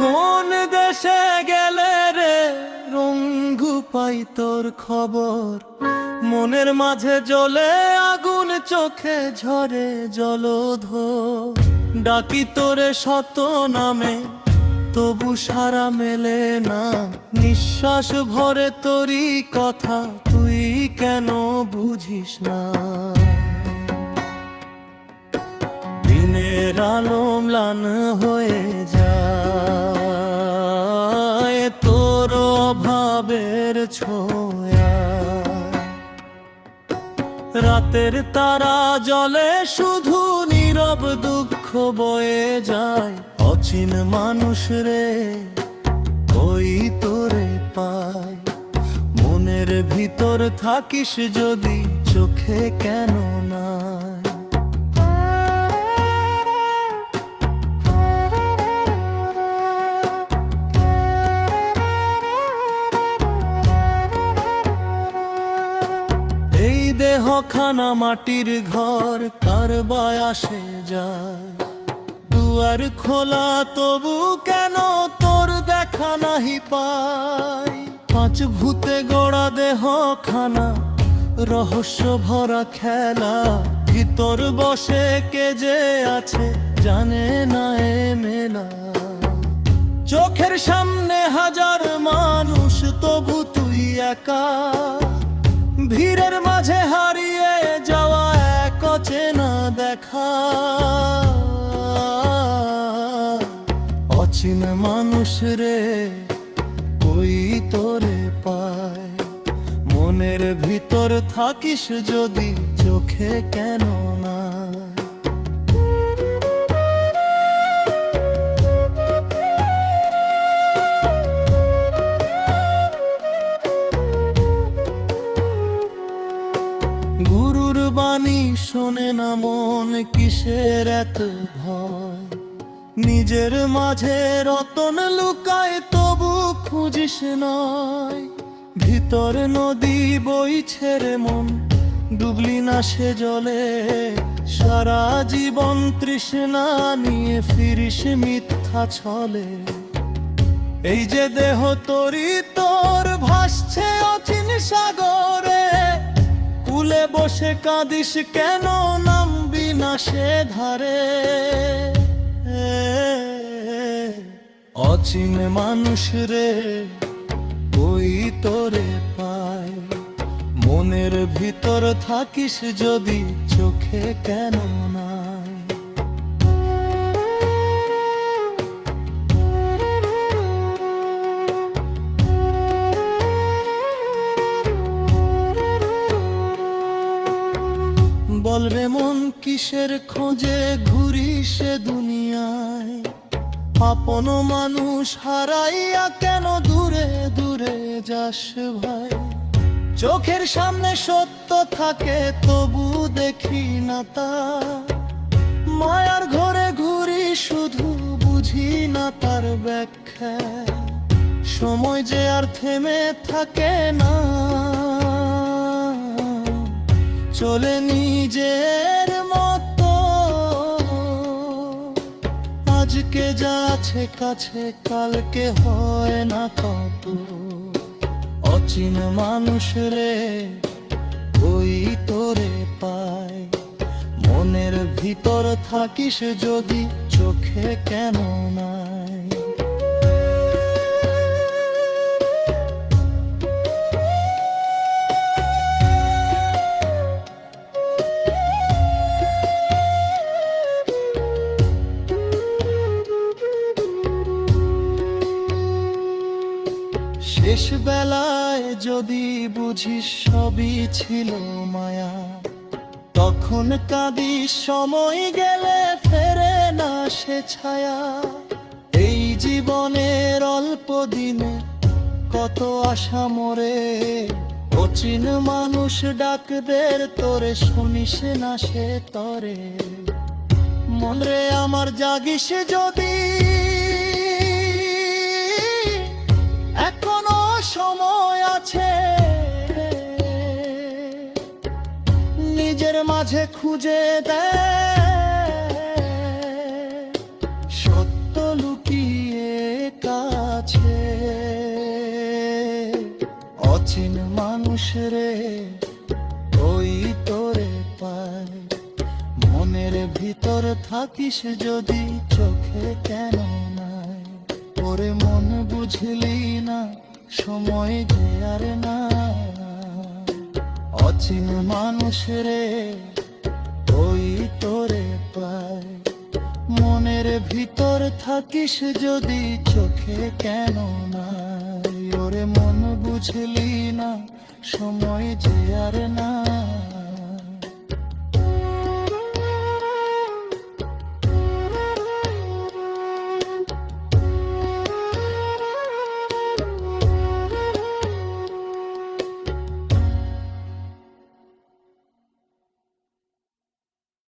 কোন দেশে গেলে রে রঙ্গু পাই তোর খবর? মনের মাঝে জ্বলে আগুন, চোখে ঝরে জলধর। ডাকি তোরে শত নামে তবু সারা মেলে না। নিঃশ্বাস ভরে তোরই কথা তুই কেন বুঝিস না? দিনের আলো ম্লান হয়ে যায় তোর অভাবের ছোঁয়া। রাতের তারা জ্বলে শুধু, নীরব দুঃখ বয়ে যায়। অচিন মানুষ রে ওই তোরে পায়। মনের ভিতর থাকিস যদি, চোখে কেন না? এই দেহ খানা মাটির ঘর, কার বায়াসে যায়? দুয়ার খোলা তবু কেন তোর দেখা নাহি পাই? পাঁচ ভূতে গড়া দেহ খানা, রহস্য ভরা খেলা। ভিতর বসে কে যে আছে জানে না এ মেলা। চোখের সামনে হাজার মানুষ তবু তুই একা। ভিড়ের মাঝে হারিয়ে যাওয়া এক অচেনা দেখা। অচিন মানুষ রে ওই তোরে পায়। মনের ভিতর থাকিস যদি, চোখে কেন না? গুরুর বাণী শোনে না মন, কিসের এত ভয়? নিজের মাঝে রতন লুকায় তবু খুঁজিস নয়। ভিতর নদী বইছে রে মন, ডুবলি না সে জলে। সারা জীবন তৃষ্ণা নিয়ে ফিরিস মিথ্যা ছলে। এই যে দেহ তরি তোর ভাসছে অচিন সাগরে। কুলে বসে কাঁদিস কেন, নামবি না সে ধারে? অচিন মানুষ রে ওই তোরে পায়। মনের ভিতর থাকিস যদি, চোখে কেন নাই? বল রে মন কিসের খোঁজে ঘুরিস দুনিয়ায়? আপন মানুষ হারাইয়া কেন দূরে দূরে যাস ভাই? চোখের সামনে সত্য থাকে তবু দেখি না তা। মায়ার ঘরে ঘুরি শুধু, বুঝি না তার ব্যাখ্যা। সময় যে আর থেমে থাকে না, চলে নিজের মতো। আজকে যা আছে কাছে, কালকে হয় না কত। অচিন মানুষ রে ওই তোরে পায়। মনের ভিতর থাকিস যদি, চোখে কেন নাই? শেষ বেলায় যদি বুঝিস সবই ছিল মায়া, তখন কাঁদিস সময় গেলে ফেরে না সে ছায়া। এই জীবনের অল্প দিনে কত আশা মরে। অচিন মানুষ ডাকদের তোরে, শুনিস না সে তরে। মন রে আমার জাগিস যদি, এখনো সময় আছে। নিজের মাঝে খুঁজে দেয় সত্য লুকিয়ে রে ওই তোরে পায়। মনের ভিতর থাকিস যদি চোখে কেন নাই? ওরে মন বুঝলি না সময় যে আর না। অচিন মানুষ রে ওই তোরে পায়। মনের ভিতর থাকিস যদি চোখে কেন নাই? ওরে মন বুঝলি না সময় যে আর না।